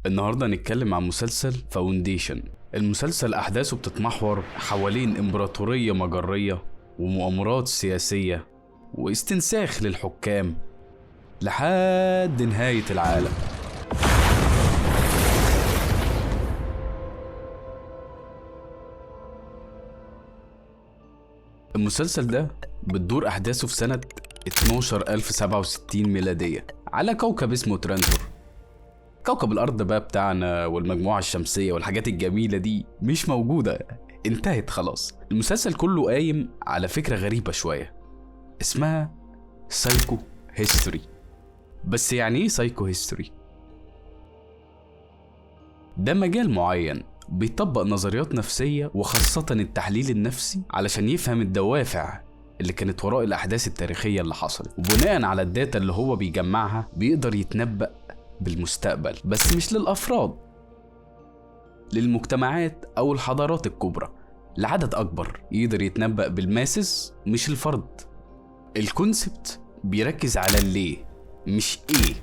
النهاردة هنتكلم عن مسلسل فاونديشن. المسلسل أحداثه بتتمحور حوالين إمبراطورية مجرية ومؤامرات سياسية واستنساخ للحكام لحد نهاية العالم. المسلسل ده بتدور أحداثه في سنة 12067 ميلادية على كوكب اسمه ترانتور. كوكب الأرض بقى بتاعنا والمجموعة الشمسية والحاجات الجميلة دي مش موجودة، انتهت خلاص. المسلسل كله قايم على فكرة غريبة شوية اسمها سايكو هيستوري. بس يعني ايه سايكو هيستوري؟ ده مجال معين بيطبق نظريات نفسية وخاصة التحليل النفسي علشان يفهم الدوافع اللي كانت وراء الأحداث التاريخية اللي حصلت، وبناء على الداتا اللي هو بيجمعها بيقدر يتنبأ بالمستقبل، بس مش للأفراد، للمجتمعات أو الحضارات الكبرى، لعدد أكبر. يقدر يتنبأ بالماسس مش الفرد. الكونسبت بيركز على الليه مش ايه.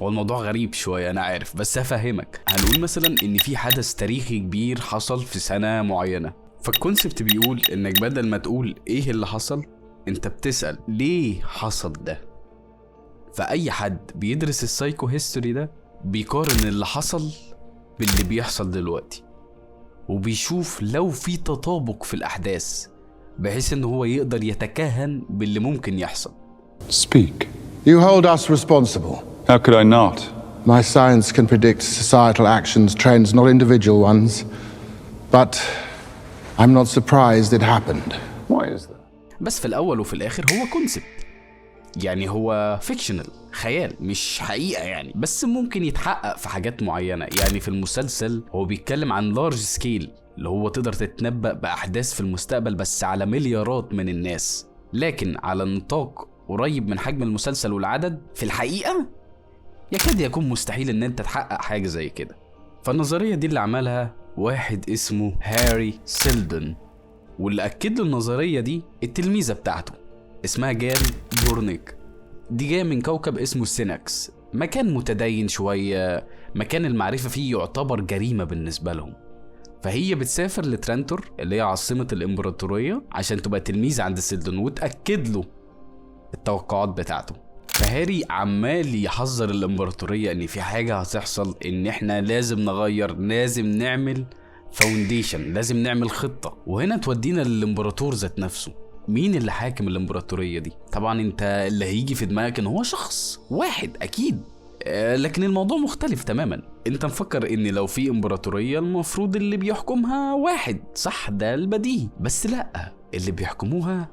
هو الموضوع غريب شوية أنا عارف، بس هفهمك. هنقول مثلا إن في حدث تاريخي كبير حصل في سنة معينة، فالكونسبت بيقول إنك بدل ما تقول إيه اللي حصل، أنت بتسأل ليه حصل ده. فأي حد بيدرس السايكو هيستوري ده بيقارن اللي حصل باللي بيحصل دلوقتي، وبيشوف لو في تطابق في الأحداث بحيث إن هو يقدر يتكهن باللي ممكن يحصل. Speak. You hold us responsible. How could I not? My science can predict societal actions, trends, not individual ones. But I'm not surprised it happened. Why is that? بس في الأول وفي الآخر هو كونسبت، يعني هو فيكشنال، خيال مش حقيقة يعني، بس ممكن يتحقق في حاجات معينة. يعني في المسلسل هو بيتكلم عن لارج سكيل، اللي هو تقدر تتنبأ بأحداث في المستقبل بس على مليارات من الناس، لكن على نطاق قريب من حجم المسلسل والعدد في الحقيقة يكاد يكون مستحيل ان انت تحقق حاجة زي كده. فالنظرية دي اللي عملها واحد اسمه هاري سيلدون، واللي أكد له النظرية دي التلميذة بتاعته اسمها جال بورنيك. دي جاية من كوكب اسمه سيناكس، مكان متدين شوية، مكان المعرفة فيه يعتبر جريمة بالنسبة لهم. فهي بتسافر لترانتور اللي هي عاصمة الإمبراطورية عشان تبقى تلميذ عند سيلدون وتأكد له التوقعات بتاعته. فهاري عمال يحذر الإمبراطورية إن في حاجة هتحصل، إن إحنا لازم نغير، لازم نعمل فاونديشن، لازم نعمل خطة. وهنا تودينا للإمبراطور ذات نفسه. مين اللي حاكم الإمبراطورية دي؟ طبعا انت اللي هيجي في دماغك ان هو شخص واحد اكيد، لكن الموضوع مختلف تماما. انت مفكر ان لو في إمبراطورية المفروض اللي بيحكمها واحد، صح؟ ده البديهي. بس لا، اللي بيحكموها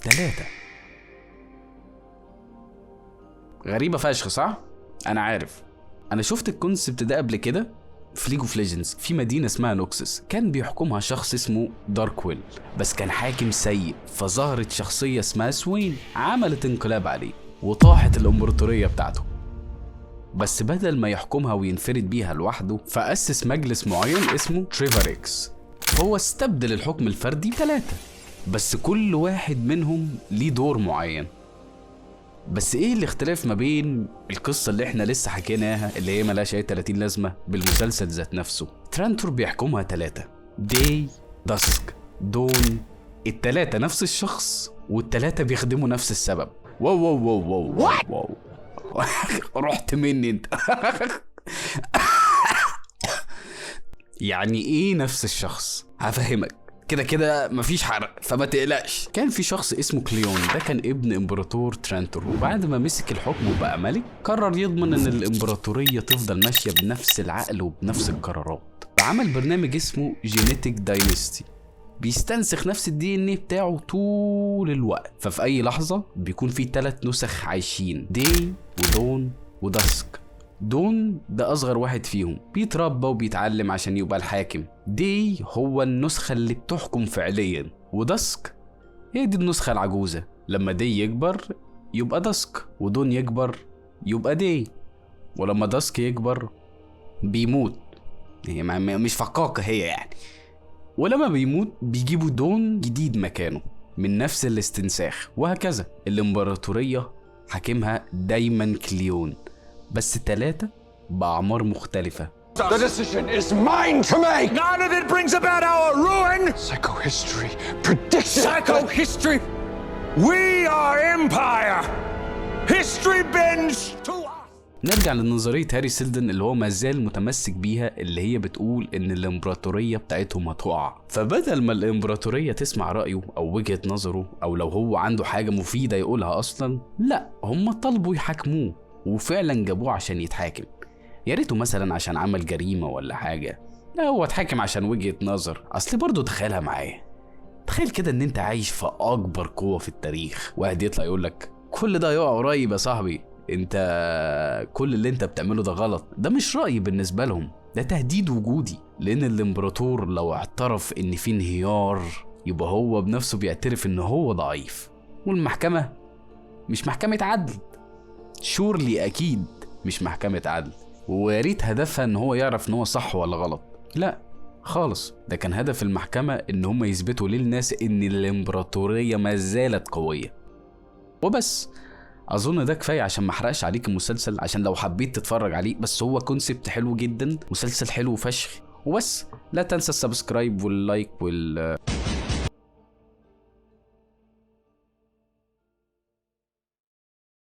3. غريبة فشخ صح؟ انا عارف، انا شفت الكونسبت ده قبل كده في ليج اوف ليجندز، في مدينة اسمها نوكسس كان بيحكمها شخص اسمه داركويل، بس كان حاكم سيء. فظهرت شخصية اسمها سوين عملت انقلاب عليه وطاحت الامبراطورية بتاعته. بس بدل ما يحكمها وينفرد بيها لوحده، فأسس مجلس معين اسمه تريفاريكس. هو استبدل الحكم الفردي 3، بس كل واحد منهم ليه دور معين. بس ايه الاختلاف ما بين القصة اللي احنا لسه حكيناها اللي هي ملاش اي 30 لازمة بالمسلسل ذات نفسه؟ ترانتور بيحكمها 3، داي، داسك، دون. ال3 نفس الشخص وال3 بيخدموا نفس السبب. واو واو واو واو واو, واو. رحت مني انت. يعني ايه نفس الشخص؟ هفهمك. كده مفيش حرق فما تقلقش. كان في شخص اسمه كليون، ده كان ابن امبراطور ترانتور، وبعد ما مسك الحكم وبقى ملك قرر يضمن ان الامبراطورية تفضل ماشية بنفس العقل وبنفس القرارات. فعمل برنامج اسمه جينيتك داينستي بيستنسخ نفس الدي ان ايه بتاعه طول الوقت. ففي اي لحظة بيكون في 3 نسخ عايشين، داي ودون وداسك. دون ده أصغر واحد فيهم، بيتربى وبيتعلم عشان يبقى الحاكم. دي هو النسخة اللي بتحكم فعليا، وداسك هي دي النسخة العجوزة. لما دي يكبر يبقى داسك، ودون يكبر يبقى دي، ولما داسك يكبر بيموت. هي مش فقاقة هي يعني. ولما بيموت بيجيبوا دون جديد مكانه من نفس الاستنساخ، وهكذا. الإمبراطورية حاكمها دايما كليون، بس 3 بأعمار مختلفة. The decision is mine to make! None of it brings about our ruin! Psychohistory predicted it! Psychohistory! We are empire! History bends to us! نرجع لنظرية هاري سيلدن اللي هو مازال متمسك بيها، اللي هي بتقول ان الامبراطورية بتاعتهم هتقع، فبدل ما الامبراطورية تسمع رأيه او وجهة نظره او لو هو عنده حاجة مفيدة يقولها اصلا، لا هم طلبوا يحاكموه وفعلا جابوه عشان يتحاكم. يا ريته مثلا عشان عمل جريمة ولا حاجة، لا هو اتحاكم عشان وجهة نظر. اصل برضه تخيلها معايا، تخيل كده ان انت عايش في اكبر قوة في التاريخ، واحد يطلع يقولك كل ده يقع قريب يا صاحبي، انت كل اللي انت بتعمله ده غلط. ده مش رأي بالنسبة لهم، ده تهديد وجودي، لان الامبراطور لو اعترف ان في انهيار يبقى هو بنفسه بيعترف ان هو ضعيف، والمحكمة مش محكمة عدل، شورلي اكيد مش محكمة عدل، وياريت هدفها ان هو يعرف ان هو صح ولا غلط، لا خالص، ده كان هدف المحكمة ان هم يثبتوا للناس ان الامبراطورية ما زالت قوية. وبس اظن ده كفايه عشان ما احرقش عليك المسلسل، عشان لو حبيت تتفرج عليه، بس هو كونسبت حلو جدا، مسلسل حلو فشخ. وبس لا تنسى السبسكرايب واللايك